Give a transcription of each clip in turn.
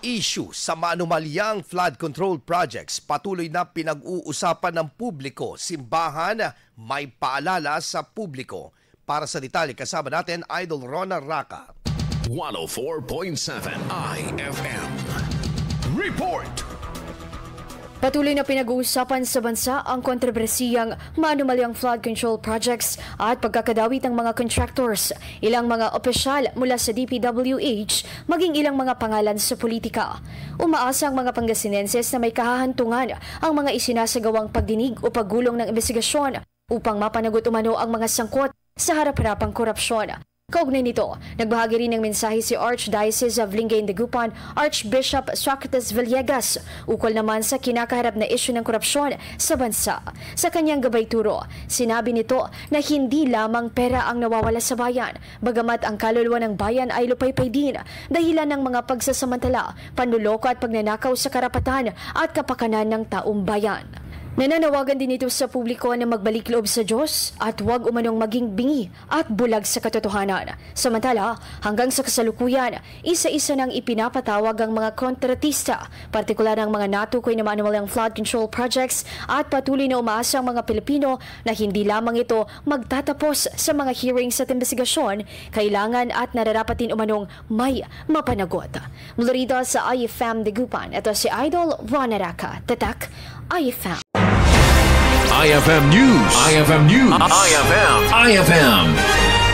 issue sa maanumalyang flood control projects patuloy na pinag-uusapan ng publiko. Simbahan may paalala sa publiko. Para sa detalye, kasama natin Idol Rona Raca. 104.7 IFM Report. Patuloy na pinag-uusapan sa bansa ang kontrobersiyang maanumalyang flood control projects at pagkakadawit ng mga contractors, ilang mga opisyal mula sa DPWH, maging ilang mga pangalan sa politika. Umaasa ang mga Pangasinenses na may kahahantungan ang mga isinasagawang pagdinig o paggulong ng investigasyon upang mapanagot umano ang mga sangkot sa harap-harapang korupsyon. Kaugnay nito, nagbahagi rin ng mensahe si Archdiocese of Lingayen-Dagupan Archbishop Socrates Villegas ukol naman sa kinakaharap na isyu ng korupsyon sa bansa. Sa kanyang gabay turo, sinabi nito na hindi lamang pera ang nawawala sa bayan, bagamat ang kaluluwa ng bayan ay lupaypay din dahilan ng mga pagsasamantala, panluloko at pagnanakaw sa karapatan at kapakanan ng taong bayan. Nananawagan din ito sa publiko na magbalik loob sa Diyos at huwag umanong maging bingi at bulag sa katotohanan. Samantala, hanggang sa kasalukuyan, isa-isa nang ipinapatawag ang mga kontratista, partikular ang mga natukoy na maanumalyang flood control projects at patuloy na umaasa ang mga Pilipino na hindi lamang ito magtatapos sa mga hearings at investigasyon, kailangan at nararapat din umanong may mapanagot. Mula rito sa IFM Dagupan, ito si Idol Rona Raca. Tatak, IFM. IFM News. IFM News. IFM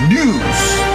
News.